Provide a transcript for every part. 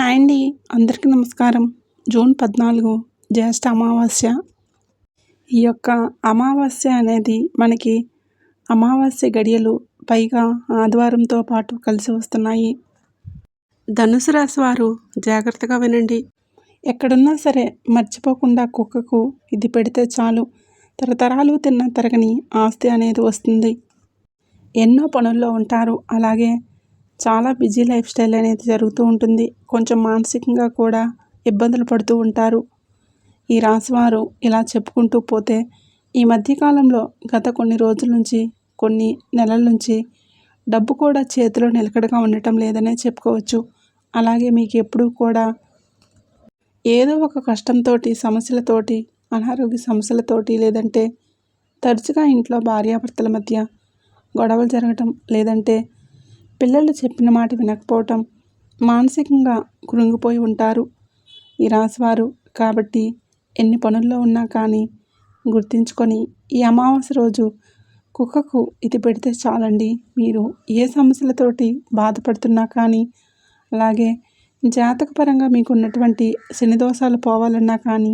Hi అండి. అందరికీ నమస్కారం. జూన్ 14 జ్యేష్ఠ అమావాస్య. ఈ యొక్క అమావాస్య అనేది మనకి అమావాస్య గడియలు పైగా ఆదివారంతో పాటు కలిసి వస్తున్నాయి. ధనుసు రాశి వారు జాగ్రత్తగా వినండి. ఎక్కడున్నా సరే మర్చిపోకుండా కుక్కకు ఇది పెడితే చాలు తరతరాలు తిన్న తరగని ఆస్తి అనేది వస్తుంది. ఎన్నో పనుల్లో ఉంటారు. అలాగే చాలా బిజీ లైఫ్ స్టైల్ అనేది జరుగుతూ ఉంటుంది. కొంచెం మానసికంగా కూడా ఇబ్బందులు పడుతూ ఉంటారు. ఈ రాశివారు ఇలా చెప్పుకుంటూ పోతే ఈ మధ్యకాలంలో గత కొన్ని రోజుల నుంచి కొన్ని నెలల నుంచి డబ్బు కూడా చేతిలో నిలకడగా ఉండటం లేదనే చెప్పుకోవచ్చు. అలాగే మీకు ఎప్పుడూ కూడా ఏదో ఒక కష్టంతో సమస్యలతోటి అనారోగ్య సమస్యలతోటి లేదంటే తరచుగా ఇంట్లో భార్యాభర్తల మధ్య గొడవలు జరగటం లేదంటే పిల్లలు చెప్పిన మాట వినకపోవటం మానసికంగా కృంగిపోయి ఉంటారు ఈ రాశివారు. కాబట్టి ఎన్ని పనుల్లో ఉన్నా కానీ గుర్తించుకొని ఈ అమావాస్య రోజు కుక్కకు ఇది పెడితే చాలండి. మీరు ఏ సమస్యలతోటి బాధపడుతున్నా కానీ అలాగే జాతకపరంగా మీకు ఉన్నటువంటి శని దోషాలు పోవాలన్నా కానీ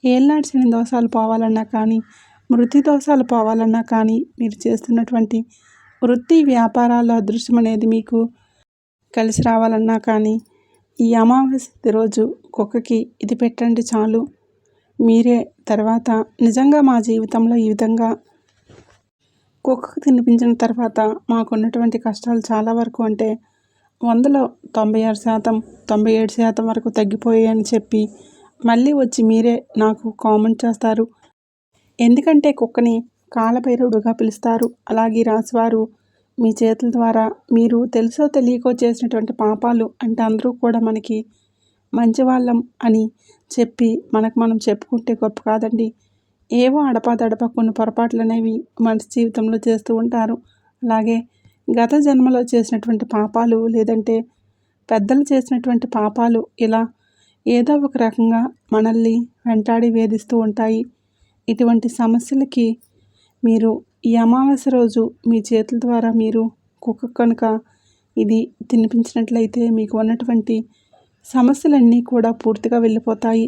ఏళ్ళనాటి శని దోషాలు పోవాలన్నా కానీ మృతి దోషాలు పోవాలన్నా కానీ మీరు చేస్తున్నటువంటి వృత్తి వ్యాపారాల్లో అదృష్టం అనేది మీకు కలిసి రావాలన్నా కానీ ఈ అమావాస్య రోజు కుక్కకి ఇది పెట్టండి చాలు. మీరే తర్వాత నిజంగా మా జీవితంలో ఈ విధంగా కుక్కకు తినిపించిన తర్వాత మాకున్నటువంటి కష్టాలు చాలా వరకు అంటే 100లో 96%, 97% వరకు తగ్గిపోయాయని చెప్పి మళ్ళీ వచ్చి మీరే నాకు కామెంట్ చేస్తారు. ఎందుకంటే కుక్కని కాలభైరవుడుగా పిలుస్తారు. అలాగే రాశివారు మీ చేతుల ద్వారా మీరు తెలుసో తెలియకో చేసినటువంటి పాపాలు అంటే అందరూ కూడా మనకి మంచి వాళ్ళం అని చెప్పి మనం చెప్పుకుంటే గొప్ప కాదండి. ఏవో అడపాదడప కొన్ని పొరపాట్లు అనేవి మనిషి జీవితంలో చేస్తూ ఉంటారు. అలాగే గత జన్మలో చేసినటువంటి పాపాలు లేదంటే పెద్దలు చేసినటువంటి పాపాలు ఇలా ఏదో ఒక రకంగా మనల్ని వెంటాడి వేధిస్తూ ఉంటాయి. ఇటువంటి సమస్యలకి మీరు ఈ అమావాస్య రోజు మీ చేతుల ద్వారా మీరు కుక్క కనుక ఇది తినిపించినట్లయితే మీకు ఉన్నటువంటి సమస్యలన్నీ కూడా పూర్తిగా వెళ్ళిపోతాయి.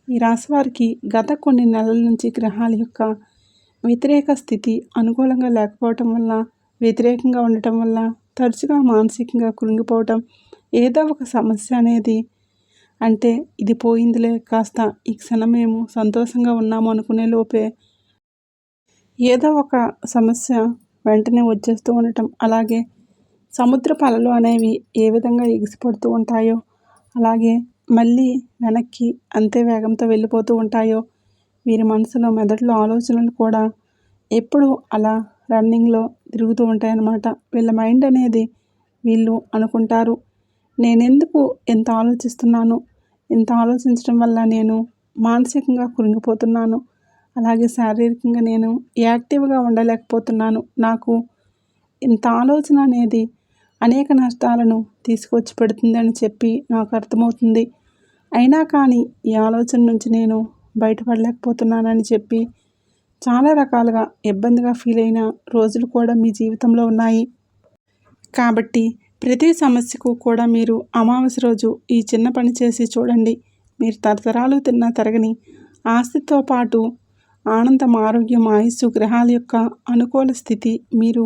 ఈ రాశివారికి గత కొన్ని నెలల నుంచి గ్రహాల యొక్క వ్యతిరేక స్థితి అనుకూలంగా లేకపోవటం వల్ల వ్యతిరేకంగా ఉండటం వల్ల తరచుగా మానసికంగా కృంగిపోవటం ఏదో ఒక సమస్య అనేది అంటే ఇది పోయిందిలే కాస్త ఈ క్షణం మేము సంతోషంగా ఉన్నాము అనుకునే లోపే ఏదో ఒక సమస్య వెంటనే వచ్చేస్తూ ఉండటం. అలాగే సముద్రపు అలలు అనేవి ఏ విధంగా ఎగిసిపడుతూ ఉంటాయో అలాగే మళ్ళీ వెనక్కి అంతే వేగంతో వెళ్ళిపోతూ ఉంటాయో వీరి మనసులో మెదడులో ఆలోచనలు కూడా ఎప్పుడు అలా రన్నింగ్లో తిరుగుతూ ఉంటాయన్నమాట. వీళ్ళ మైండ్ అనేది వీళ్ళు అనుకుంటారు, నేనెందుకు ఎంత ఆలోచిస్తున్నాను, ఇంత ఆలోచించడం వల్ల నేను మానసికంగా కృంగిపోతున్నాను, అలాగే శారీరకంగా నేను యాక్టివ్గా ఉండలేకపోతున్నాను, నాకు ఇంత ఆలోచన అనేది అనేక నష్టాలను తీసుకొచ్చి పెడుతుందని చెప్పి నాకు అర్థమవుతుంది. అయినా కానీ ఈ ఆలోచన నుంచి నేను బయటపడలేకపోతున్నానని చెప్పి చాలా రకాలుగా ఇబ్బందిగా ఫీల్ అయిన రోజులు కూడా మీ జీవితంలో ఉన్నాయి. కాబట్టి ప్రతి సమస్యకు కూడా మీరు అమావాస్య రోజు ఈ చిన్న పని చేసి చూడండి. మీరు తరతరాలు తిన్న తరగని ఆస్తితో పాటు ఆనందం, ఆరోగ్యం, ఆయుస్సు, గ్రహాల యొక్క అనుకూల స్థితి మీరు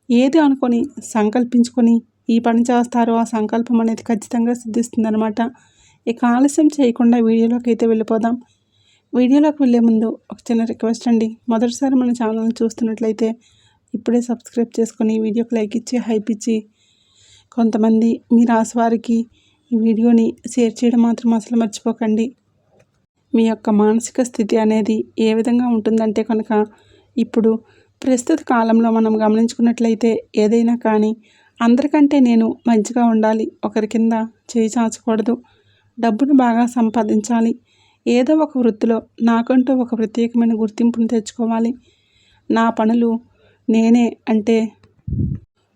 ఏది అనుకొని సంకల్పించుకొని ఈ పని చేస్తారో ఆ సంకల్పం అనేది ఖచ్చితంగా సిద్ధిస్తుందన్నమాట. ఇక ఆలస్యం చేయకుండా వీడియోలోకి అయితే వెళ్ళిపోదాం. వీడియోలోకి వెళ్ళే ముందు ఒక చిన్న రిక్వెస్ట్ అండి. మొదటిసారి మన ఛానల్ని చూస్తున్నట్లయితే ఇప్పుడే సబ్స్క్రైబ్ చేసుకొని వీడియోకి లైక్ ఇచ్చి హైప్ ఇచ్చి కొంతమంది మీ రాశి వారికి ఈ వీడియోని షేర్ చేయడం మాత్రం అసలు మర్చిపోకండి. మీ యొక్క మానసిక స్థితి అనేది ఏ విధంగా ఉంటుందంటే కనుక ఇప్పుడు ప్రస్తుత కాలంలో మనం గమనించుకున్నట్లయితే ఏదైనా కానీ అందరికంటే నేను మంచిగా ఉండాలి, ఒకరి కింద చేయి చాచకూడదు, డబ్బును బాగా సంపాదించాలి, ఏదో ఒక వృత్తిలో నాకంటూ ఒక ప్రత్యేకమైన గుర్తింపును తెచ్చుకోవాలి, నా పనులు నేనే అంటే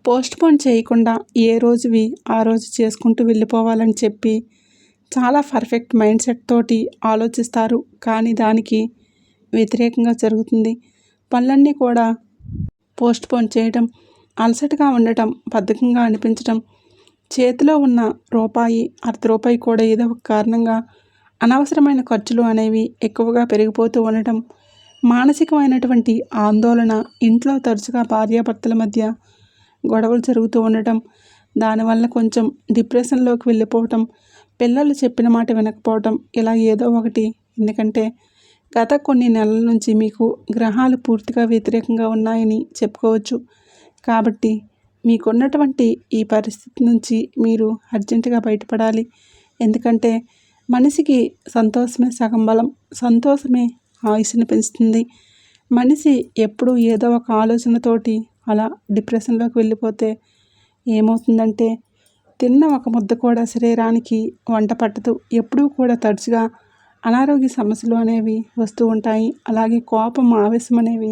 పోస్ట్పోన్ చేయకుండా ఏ రోజువి ఆ రోజు చేసుకుంటూ వెళ్ళిపోవాలని చెప్పి చాలా పర్ఫెక్ట్ మైండ్ సెట్ తోటి ఆలోచిస్తారు. కానీ దానికి వ్యతిరేకంగా జరుగుతుంది. పనులన్నీ కూడా పోస్ట్పోన్ చేయడం, అలసటగా ఉండటం, బద్ధకంగా అనిపించడం, చేతిలో ఉన్న రూపాయి, అర్ధ రూపాయి కూడా ఏదో ఒక కారణంగా అనవసరమైన ఖర్చులు అనేవి ఎక్కువగా పెరిగిపోతూ ఉండటం, మానసికమైనటువంటి ఆందోళన, ఇంట్లో తరచుగా భార్యాభర్తల మధ్య గొడవలు జరుగుతూ ఉండటం, దానివల్ల కొంచెం డిప్రెషన్లోకి వెళ్ళిపోవటం, పిల్లలు చెప్పిన మాట వినకపోవటం, ఇలా ఏదో ఒకటి. ఎందుకంటే గత కొన్ని నెలల నుంచి మీకు గ్రహాలు పూర్తిగా వ్యతిరేకంగా ఉన్నాయని చెప్పుకోవచ్చు. కాబట్టి మీకున్నటువంటి ఈ పరిస్థితి నుంచి మీరు అర్జెంటుగా బయటపడాలి. ఎందుకంటే మనిషికి సంతోషమే సగం బలం, సంతోషమే ఆయుష్ని పెంచుతుంది. మనిషి ఎప్పుడూ ఏదో ఒక ఆలోచనతోటి అలా డిప్రెషన్లోకి వెళ్ళిపోతే ఏమవుతుందంటే తిన్న ఒక ముద్ద కూడా శరీరానికి వంట పట్టదు. ఎప్పుడూ కూడా తరచుగా అనారోగ్య సమస్యలు అనేవి వస్తూ ఉంటాయి. అలాగే కోపం, ఆవేశం అనేవి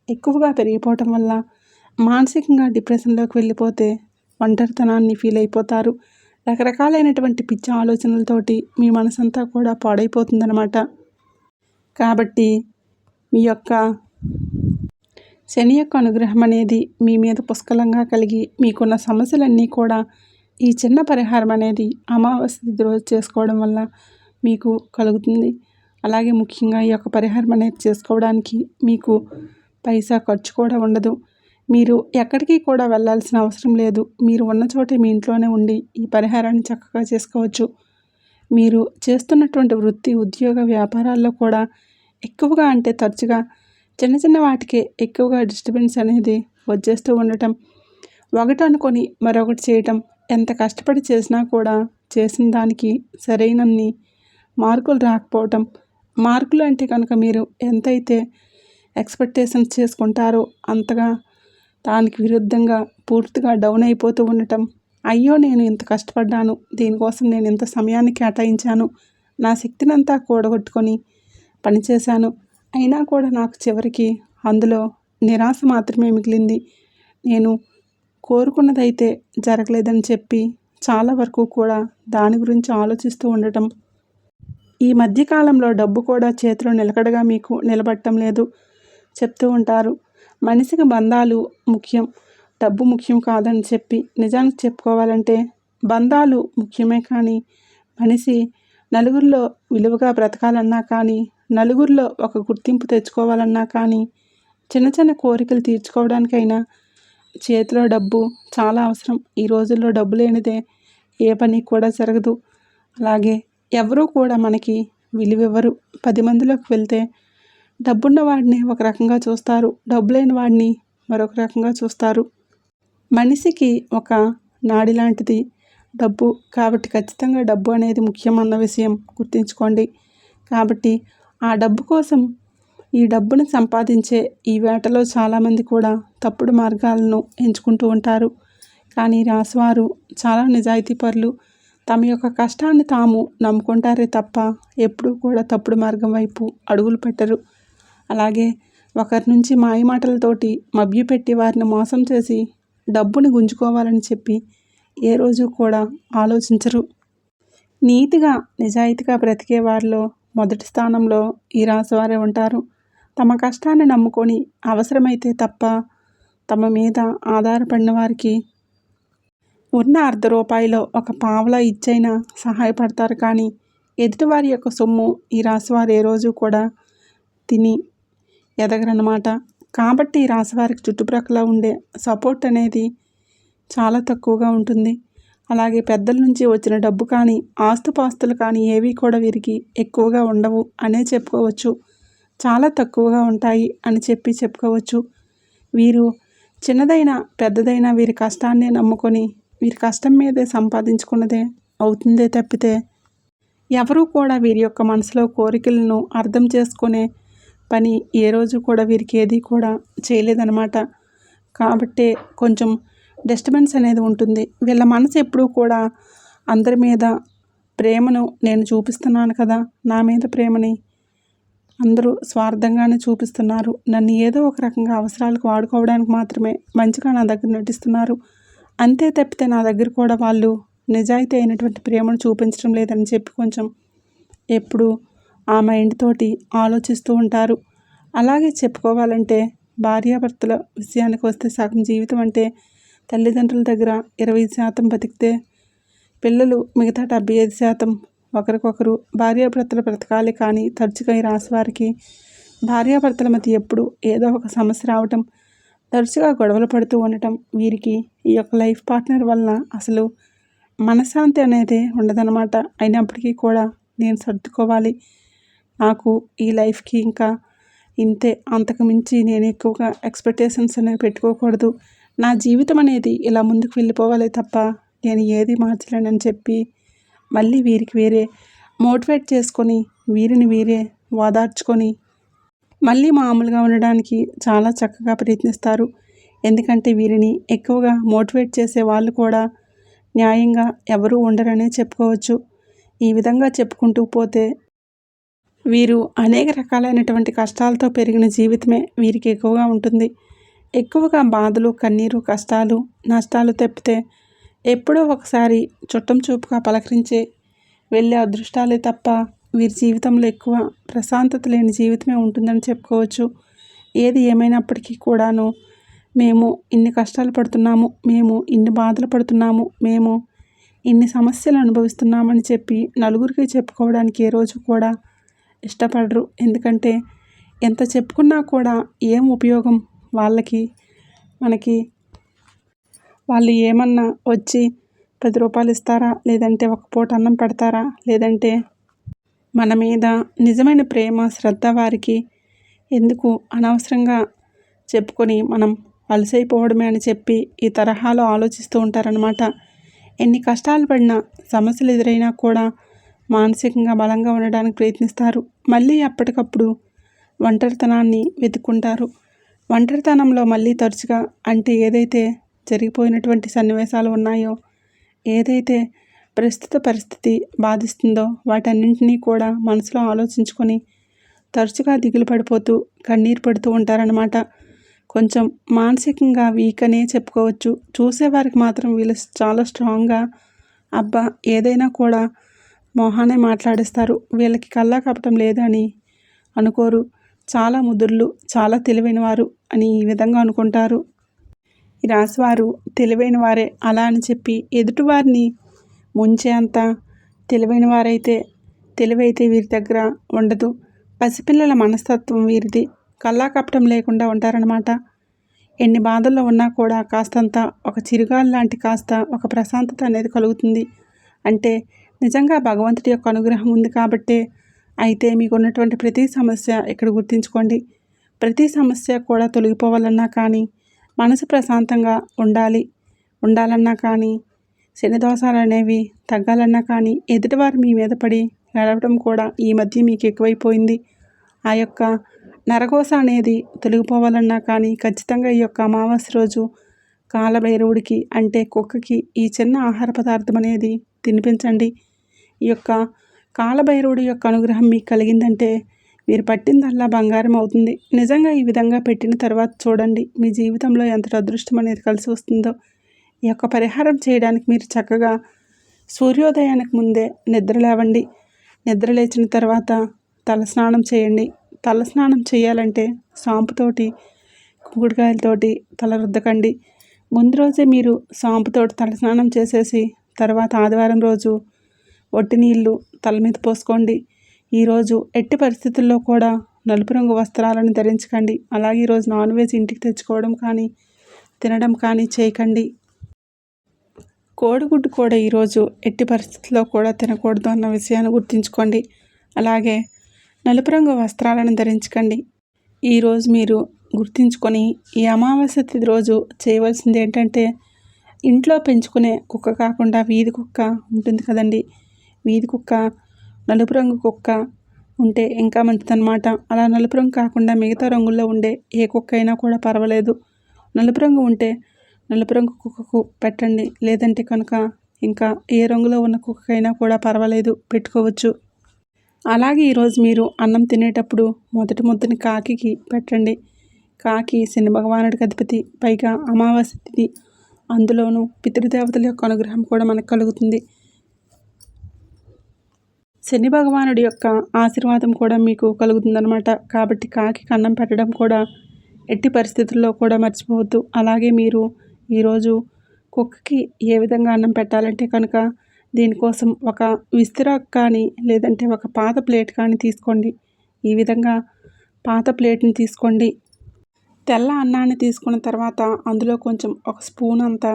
ఎక్కువగా పెరిగిపోవటం వల్ల మానసికంగా డిప్రెషన్లోకి వెళ్ళిపోతే ఒంటరితనాన్ని ఫీల్ అయిపోతారు. రకరకాలైనటువంటి పిచ్చి ఆలోచనలతోటి మీ మనసంతా కూడా పాడైపోతుందన్నమాట. కాబట్టి మీ యొక్క శని యొక్క అనుగ్రహం అనేది మీ మీద పుష్కలంగా కలిగి మీకున్న సమస్యలన్నీ కూడా ఈ చిన్న పరిహారం అనేది అమావాస్య తిథి రోజు చేసుకోవడం వల్ల మీకు కలుగుతుంది. అలాగే ముఖ్యంగా ఈ యొక్క పరిహారం అనేది చేసుకోవడానికి మీకు పైసా ఖర్చు కూడా ఉండదు. మీరు ఎక్కడికి కూడా వెళ్ళాల్సిన అవసరం లేదు. మీరు ఉన్న చోటే మీ ఇంట్లోనే ఉండి ఈ పరిహారాన్ని చక్కగా చేసుకోవచ్చు. మీరు చేస్తున్నటువంటి వృత్తి, ఉద్యోగ, వ్యాపారాల్లో కూడా ఎక్కువగా అంటే తరచుగా చిన్న చిన్న వాటికే ఎక్కువగా డిస్టర్బెన్స్ అనేది వచ్చేస్తూ ఉండటం, ఒకటి అనుకొని మరొకటి చేయటం, ఎంత కష్టపడి చేసినా కూడా చేసిన దానికి సరైనన్ని మార్కులు రాకపోవటం, మార్కులు అంటే కనుక మీరు ఎంతైతే ఎక్స్పెక్టేషన్స్ చేసుకుంటారో అంతగా దానికి విరుద్ధంగా పూర్తిగా డౌన్ అయిపోతూ ఉండటం, అయ్యో నేను ఇంత కష్టపడ్డాను, దీనికోసం నేను ఇంత సమయాన్ని కేటాయించాను, నా శక్తినంతా కూడగొట్టుకొని పనిచేశాను, అయినా కూడా నాకు చివరికి అందులో నిరాశ మాత్రమే మిగిలింది, నేను కోరుకున్నదైతే జరగలేదని చెప్పి చాలా వరకు కూడా దాని గురించి ఆలోచిస్తూ ఉండటం. ఈ మధ్యకాలంలో డబ్బు కూడా చేతిలో నిలకడగా మీకు నిలబడటం లేదు చెప్తూ ఉంటారు. మనిషికి బంధాలు ముఖ్యం, డబ్బు ముఖ్యం కాదని చెప్పి నిజానికి చెప్పుకోవాలంటే బంధాలు ముఖ్యమే. కానీ మనిషి నలుగురిలో విలువగా బ్రతకాలన్నా కానీ, నలుగురిలో ఒక గుర్తింపు తెచ్చుకోవాలన్నా కానీ, చిన్న చిన్న కోరికలు తీర్చుకోవడానికైనా చేతిలో డబ్బు చాలా అవసరం. ఈ రోజుల్లో డబ్బు లేనిదే ఏ పని కూడా జరగదు. అలాగే ఎవరూ కూడా మనకి విలువివ్వరు. 10 మందిలోకి వెళ్తే డబ్బున్న వాడిని ఒక రకంగా చూస్తారు, డబ్బు లేని వాడిని మరొక రకంగా చూస్తారు. మనిషికి ఒక నాడి లాంటిది డబ్బు. కాబట్టి ఖచ్చితంగా డబ్బు అనేది ముఖ్యం అన్న విషయం గుర్తుంచుకోండి. కాబట్టి ఆ డబ్బు కోసం, ఈ డబ్బును సంపాదించే ఈ వేటలో చాలామంది కూడా తప్పుడు మార్గాలను ఎంచుకుంటూ ఉంటారు. కానీ రాశివారు చాలా నిజాయితీపరులు. తమ యొక్క కష్టాన్ని తాము నమ్ముకుంటారే తప్ప ఎప్పుడూ కూడా తప్పుడు మార్గం వైపు అడుగులు పెట్టరు. అలాగే ఒకరి నుంచి మాయమాటలతోటి మభ్యపెట్టి వారిని మోసం చేసి డబ్బుని గుంజుకోవాలని చెప్పి ఏ రోజు కూడా ఆలోచించరు. నీతిగా, నిజాయితీగా బ్రతికే వారిలో మొదటి స్థానంలో ఈ రాశివారే ఉంటారు. తమ కష్టాన్ని నమ్ముకొని అవసరమైతే తప్ప తమ మీద ఆధారపడిన వారికి ఉన్న అర్ధ రూపాయిలో ఒక పావలా ఇచ్చైనా సహాయపడతారు. కానీ ఎదుటివారి యొక్క సొమ్ము ఈ రాశివారు ఏ రోజు కూడా తిని ఎదగరన్నమాట. కాబట్టి ఈ రాశివారికి చుట్టుప్రక్కల ఉండే సపోర్ట్ అనేది చాలా తక్కువగా ఉంటుంది. అలాగే పెద్దల నుంచి వచ్చిన డబ్బు కానీ, ఆస్తుపాస్తులు కానీ ఏవి కూడా వీరికి ఎక్కువగా ఉండవు అనే చెప్పుకోవచ్చు. చాలా తక్కువగా ఉంటాయి అని చెప్పుకోవచ్చు. వీరు చిన్నదైనా పెద్దదైనా వీరి కష్టాన్నే నమ్ముకొని వీరి కష్టం మీదే సంపాదించుకున్నదే అవుతుందే తప్పితే ఎవరూ కూడా వీరి యొక్క మనసులో కోరికలను అర్థం చేసుకునే పని ఏ రోజు కూడా వీరికి ఏది కూడా చేయలేదన్నమాట. కాబట్టే కొంచెం డిస్టర్బెన్స్ అనేది ఉంటుంది. వీళ్ళ మనసు ఎప్పుడూ కూడా అందరి మీద ప్రేమను నేను చూపిస్తున్నాను కదా, నా మీద ప్రేమని అందరూ స్వార్థంగానే చూపిస్తున్నారు, నన్ను ఏదో ఒక రకంగా అవసరాలకు వాడుకోవడానికి మాత్రమే మంచిగా నా దగ్గర నటిస్తున్నారు, అంతే తప్పితే నా దగ్గర కూడా వాళ్ళు నిజాయితీ అయినటువంటి ప్రేమను చూపించడం లేదని చెప్పి కొంచెం ఎప్పుడు ఆ మైండ్ తోటి ఆలోచిస్తూ ఉంటారు. అలాగే చెప్పుకోవాలంటే భార్యాభర్తల విషయానికి వస్తే సగం జీవితం అంటే తల్లిదండ్రుల దగ్గర 20% బతికితే పిల్లలు మిగతా 75% ఒకరికొకరు భార్యాభర్తలు బ్రతకాలి. కానీ తరచుగా ఈ రాశి వారికి భార్యాభర్తల మధ్య ఎప్పుడు ఏదో ఒక సమస్య రావటం, తరచుగా గొడవలు పడుతూ ఉండటం, వీరికి ఈ యొక్క లైఫ్ పార్ట్నర్ వలన అసలు మనశ్శాంతి అనేది ఉండదన్నమాట. అయినప్పటికీ కూడా నేను సర్దుకోవాలి, నాకు ఈ లైఫ్కి ఇంకా ఇంతే, అంతకు మించి నేను ఎక్కువగా ఎక్స్పెక్టేషన్స్ అనేవి పెట్టుకోకూడదు, నా జీవితం అనేది ఇలా ముందుకు వెళ్ళిపోవాలి తప్ప నేను ఏది మార్చలేనని చెప్పి మళ్ళీ వీరికి వేరే మోటివేట్ చేసుకొని వీరిని వీరే ఓదార్చుకొని మళ్ళీ మామూలుగా ఉండడానికి చాలా చక్కగా ప్రయత్నిస్తారు. ఎందుకంటే వీరిని ఎక్కువగా మోటివేట్ చేసే వాళ్ళు కూడా న్యాయంగా ఎవరూ ఉండరనే చెప్పుకోవచ్చు. ఈ విధంగా చెప్పుకుంటూ పోతే వీరు అనేక రకాలైనటువంటి కష్టాలతో పెరిగిన జీవితమే వీరికి ఎక్కువగా ఉంటుంది. ఎక్కువగా బాధలు, కన్నీరు, కష్టాలు, నష్టాలు తప్పితే ఎప్పుడో ఒకసారి చుట్టం చూపుగా పలకరించే వెళ్ళే అదృష్టాలే తప్ప వీరి జీవితంలో ఎక్కువ ప్రశాంతత లేని జీవితమే ఉంటుందని చెప్పుకోవచ్చు. ఏది ఏమైనప్పటికీ కూడాను మేము ఇన్ని కష్టాలు పడుతున్నాము, మేము ఇన్ని బాధలు పడుతున్నాము, మేము ఇన్ని సమస్యలు అనుభవిస్తున్నామని చెప్పి నలుగురికి చెప్పుకోవడానికి ఏ రోజు కూడా ఇష్టపడరు. ఎందుకంటే ఎంత చెప్పుకున్నా కూడా ఏం ఉపయోగం వాళ్ళకి, మనకి వాళ్ళు ఏమన్నా వచ్చి 10 రూపాయలు ఇస్తారా, లేదంటే ఒక పూట అన్నం పెడతారా, లేదంటే మన మీద నిజమైన ప్రేమ శ్రద్ధ వారికి ఎందుకు అనవసరంగా చెప్పుకొని మనం అలసైపోవడమే అని చెప్పి ఈ తరహాలో ఆలోచిస్తూ ఉంటారనమాట. ఎన్ని కష్టాలు పడినా, సమస్యలు ఎదురైనా కూడా మానసికంగా బలంగా ఉండడానికి ప్రయత్నిస్తారు. మళ్ళీ అప్పటికప్పుడు ఒంటరితనాన్ని వెతుక్కుంటారు. ఒంటరితనంలో మళ్ళీ తరచుగా అంటే ఏదైతే జరిగిపోయినటువంటి సన్నివేశాలు ఉన్నాయో, ఏదైతే ప్రస్తుత పరిస్థితి బాధిస్తుందో వాటన్నింటినీ కూడా మనసులో ఆలోచించుకొని తరచుగా దిగులు పడిపోతూ కన్నీరు పడుతూ ఉంటారనమాట. కొంచెం మానసికంగా వీక్ అనే చెప్పుకోవచ్చు. చూసేవారికి మాత్రం వీళ్ళు చాలా స్ట్రాంగ్గా అబ్బా ఏదైనా కూడా మొహానే మాట్లాడేస్తారు, వీళ్ళకి కల్లా కపటం లేదని అనుకోరు, చాలా ముదుర్లు, చాలా తెలివైన వారు అని ఈ విధంగా అనుకుంటారు. ఈ రాశివారు తెలివైన వారే, అలా అని చెప్పి ఎదుటివారిని ముంచే అంత తెలివైన వారైతే తెలివైతే వీరి దగ్గర ఉండదు. పసిపిల్లల మనస్తత్వం వీరిది, కల్లా కపటం లేకుండా ఉంటారనమాట. ఎన్ని బాధల్లో ఉన్నా కూడా కాస్తంత ఒక చిరుగాలి లాంటి కాస్త ఒక ప్రశాంతత అనేది కలుగుతుంది. అంటే నిజంగా భగవంతుడి యొక్క అనుగ్రహం ఉంది కాబట్టే. అయితే మీకు ఉన్నటువంటి ప్రతి సమస్య ఇక్కడ గుర్తుంచుకోండి. ప్రతి సమస్య కూడా తొలగిపోవాలన్నా కానీ, మనసు ప్రశాంతంగా ఉండాలన్నా కానీ, శని దోషాలు అనేవి తగ్గాలన్నా కానీ, ఎదుటివారు మీ మీద పడి నడవడం కూడా ఈ మధ్య మీకు ఎక్కువైపోయింది. ఆ యొక్క నరఘోష అనేది తొలగిపోవాలన్నా కానీ ఖచ్చితంగా ఈ యొక్క అమావాస్య రోజు కాలభైరవుడికి అంటే కుక్కకి ఈ చిన్న ఆహార పదార్థం అనేది తినిపించండి. ఈ యొక్క కాలభైరవుడి యొక్క అనుగ్రహం మీకు కలిగిందంటే మీరు పట్టిందల్లా బంగారం అవుతుంది. నిజంగా ఈ విధంగా పెట్టిన తర్వాత చూడండి మీ జీవితంలో ఎంత అదృష్టం అనేది కలిసి వస్తుందో. ఈ యొక్క పరిహారం చేయడానికి మీరు చక్కగా సూర్యోదయానికి ముందే నిద్ర లేవండి. నిద్ర లేచిన తర్వాత తలస్నానం చేయండి. తలస్నానం చేయాలంటే సాంపుతోటి, కుంకుడుకాయలతోటి తల రుద్దకండి. ముందు రోజే మీరు సాంపుతోటి తలస్నానం చేసేసి తర్వాత ఆదివారం రోజు ఒట్టి నీళ్ళు తల మీద పోసుకోండి. ఈరోజు ఎట్టి పరిస్థితుల్లో కూడా నలుపు రంగు వస్త్రాలను ధరించకండి. అలాగే ఈరోజు నాన్ వెజ్ ఇంటికి తెచ్చుకోవడం కానీ తినడం కానీ చేయకండి. కోడిగుడ్డు కూడా ఈరోజు ఎట్టి పరిస్థితుల్లో కూడా తినకూడదు అన్న విషయాన్ని గుర్తుంచుకోండి. అలాగే నలుపు రంగు వస్త్రాలను ధరించకండి. ఈరోజు మీరు గుర్తుంచుకొని ఈ అమావాస్య తిథి రోజు చేయవలసింది ఏంటంటే, ఇంట్లో పెంచుకునే కుక్క కాకుండా వీధి కుక్క ఉంటుంది కదండి, వీధి కుక్క, నలుపు రంగు కుక్క ఉంటే ఇంకా మంచిదన్నమాట. అలా నలుపు రంగు కాకుండా మిగతా రంగుల్లో ఉండే ఏ కుక్క అయినా కూడా పర్వాలేదు. నలుపు రంగు ఉంటే నలుపు రంగు కుక్కకు పెట్టండి. లేదంటే కనుక ఇంకా ఏ రంగులో ఉన్న కుక్కైనా కూడా పర్వాలేదు, పెట్టుకోవచ్చు. అలాగే ఈరోజు మీరు అన్నం తినేటప్పుడు మొదటి ముద్దని కాకికి పెట్టండి. కాకి శని భగవానుడికి అధిపతి, పైగా అమావాస్య తిథి, అందులోనూ పితృదేవతల యొక్క అనుగ్రహం కూడా మనకు కలుగుతుంది. శని భగవానుడి యొక్క ఆశీర్వాదం కూడా మీకు కలుగుతుందన్నమాట. కాబట్టి కాకి అన్నం పెట్టడం కూడా ఎట్టి పరిస్థితుల్లో కూడా మర్చిపోవద్దు. అలాగే మీరు ఈరోజు కుక్కకి ఏ విధంగా అన్నం పెట్టాలంటే కనుక దీనికోసం ఒక విస్తరాకు కానీ లేదంటే ఒక పాత ప్లేట్ కానీ తీసుకోండి. ఈ విధంగా పాత ప్లేట్ని తీసుకోండి. తెల్ల అన్నాన్ని తీసుకున్న తర్వాత అందులో కొంచెం ఒక స్పూన్ అంత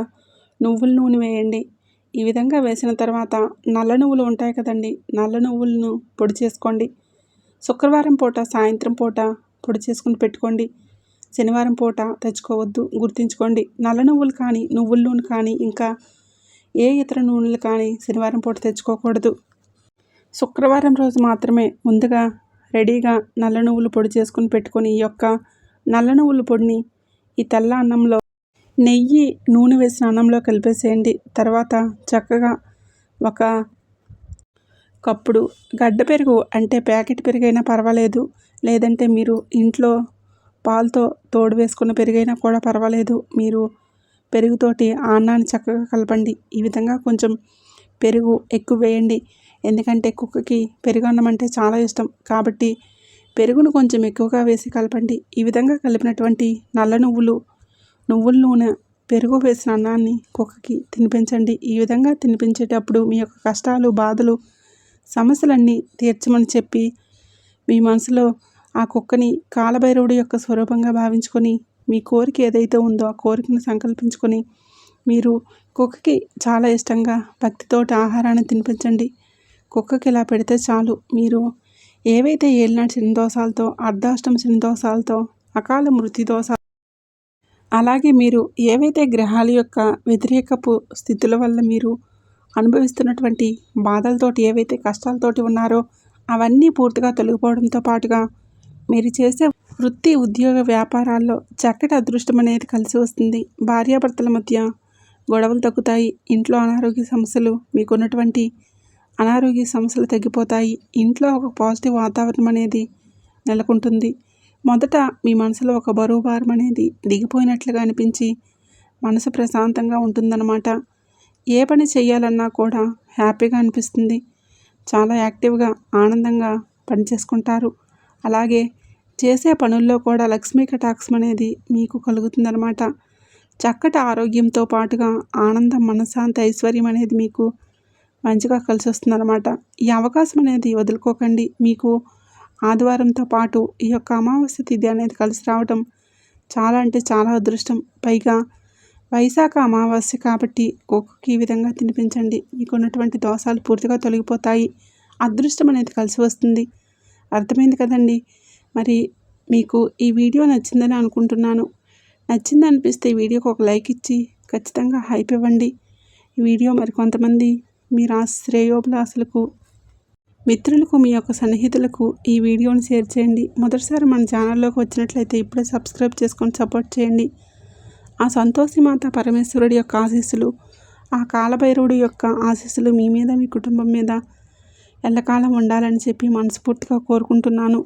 నువ్వుల నూనె వేయండి. ఈ విధంగా వేసిన తర్వాత నల్ల నువ్వులు ఉంటాయి కదండి, నల్ల నువ్వులను పొడి చేసుకోండి. శుక్రవారం పూట సాయంత్రం పూట పొడి చేసుకుని పెట్టుకోండి. శనివారం పూట తెచ్చుకోవద్దు, గుర్తుంచుకోండి. నల్ల నువ్వులు కానీ నువ్వుల నూనె కానీ ఇంకా ఏ ఇతర నూనెలు కానీ శనివారం పూట తెచ్చుకోకూడదు. శుక్రవారం రోజు మాత్రమే ముందుగా రెడీగా నల్ల నువ్వులు పొడి చేసుకుని పెట్టుకొని ఈ యొక్క నల్ల నువ్వుల పొడిని ఈ తెల్ల అన్నంలో నెయ్యి నూనె వేసిన అన్నంలో కలిపేసేయండి. తర్వాత చక్కగా ఒక కప్పుడు గడ్డ పెరుగు అంటే ప్యాకెట్ పెరుగైనా పర్వాలేదు, లేదంటే మీరు ఇంట్లో పాలతో తోడు వేసుకున్న పెరుగైనా కూడా పర్వాలేదు. మీరు పెరుగుతోటి ఆ అన్నాన్ని చక్కగా కలపండి. ఈ విధంగా కొంచెం పెరుగు ఎక్కువ వేయండి, ఎందుకంటే కుక్కకి పెరుగు అన్నం అంటే చాలా ఇష్టం. కాబట్టి పెరుగును కొంచెం ఎక్కువగా వేసి కలపండి. ఈ విధంగా కలిపినటువంటి నల్ల నువ్వుల నూనె పెరుగు వేసిన అన్నాన్ని కుక్కకి తినిపించండి. ఈ విధంగా తినిపించేటప్పుడు మీ యొక్క కష్టాలు, బాధలు, సమస్యలన్నీ తీర్చమని చెప్పి మీ మనసులో ఆ కుక్కని కాలభైరవుడి యొక్క స్వరూపంగా భావించుకొని మీ కోరిక ఏదైతే ఉందో ఆ కోరికను సంకల్పించుకొని మీరు కుక్కకి చాలా ఇష్టంగా భక్తితోటి ఆహారాన్ని తినిపించండి. కుక్కకి ఇలా పెడితే చాలు. మీరు ఏవైతే ఏలినాటి శని దోషాలతో, అర్ధాష్టమ శని దోషాలతో, అకాల మృత్యు దోషాలు, అలాగే మీరు ఏవైతే గ్రహాల యొక్క వ్యతిరేకపు స్థితుల వల్ల మీరు అనుభవిస్తున్నటువంటి బాధలతోటి, ఏవైతే కష్టాలతోటి ఉన్నారో అవన్నీ పూర్తిగా తొలగిపోవడంతో పాటుగా మీరు చేసే వృత్తి, ఉద్యోగ, వ్యాపారాల్లో చక్కటి అదృష్టం అనేది కలిసి వస్తుంది. భార్యాభర్తల మధ్య గొడవలు తగ్గుతాయి. ఇంట్లో అనారోగ్య సమస్యలు, మీకున్నటువంటి అనారోగ్య సమస్యలు తగ్గిపోతాయి. ఇంట్లో ఒక పాజిటివ్ వాతావరణం అనేది నెలకొంటుంది. మొదట మీ మనసులో ఒక బరువు భారం అనేది దిగిపోయినట్లుగా అనిపించి మనసు ప్రశాంతంగా ఉంటుందన్నమాట. ఏ పని చేయాలన్నా కూడా హ్యాపీగా అనిపిస్తుంది. చాలా యాక్టివ్గా, ఆనందంగా పనిచేసుకుంటారు. అలాగే చేసే పనుల్లో కూడా లక్ష్మీ కటాక్షం అనేది మీకు కలుగుతుందన్నమాట. చక్కటి ఆరోగ్యంతో పాటుగా ఆనందం, మనశ్శాంతి, ఐశ్వర్యం అనేది మీకు మంచిగా కలిసి వస్తుందన్నమాట. ఈ అవకాశం అనేది వదులుకోకండి. మీకు ఆదివారంతో పాటు ఈ యొక్క అమావాస్య తిథి అనేది కలిసి రావడం చాలా అంటే చాలా అదృష్టం. పైగా వైశాఖ అమావాస్య కాబట్టి కుక్కకి ఈ విధంగా తినిపించండి. మీకు ఉన్నటువంటి దోషాలు పూర్తిగా తొలగిపోతాయి. అదృష్టం అనేది కలిసి వస్తుంది. అర్థమైంది కదండి. మరి మీకు ఈ వీడియో నచ్చిందని అనుకుంటున్నాను. నచ్చింది అనిపిస్తే ఈ వీడియోకి ఒక లైక్ ఇచ్చి ఖచ్చితంగా హైప్ ఇవ్వండి. ఈ వీడియో మరికొంతమంది మీ శ్రేయోభిలాషులకు, మిత్రులకు, మీ యొక్క సన్నిహితులకు ఈ వీడియోని షేర్ చేయండి. మొదటిసారి మన ఛానల్లోకి వచ్చినట్లయితే ఇప్పుడే సబ్స్క్రైబ్ చేసుకొని సపోర్ట్ చేయండి. ఆ సంతోషిమాత పరమేశ్వరుడి యొక్క ఆశీస్సులు, ఆ కాలభైరవుడి యొక్క ఆశీస్సులు మీ మీద, మీ కుటుంబం మీద ఎల్లకాలం ఉండాలని చెప్పి మనస్ఫూర్తిగా కోరుకుంటున్నాను.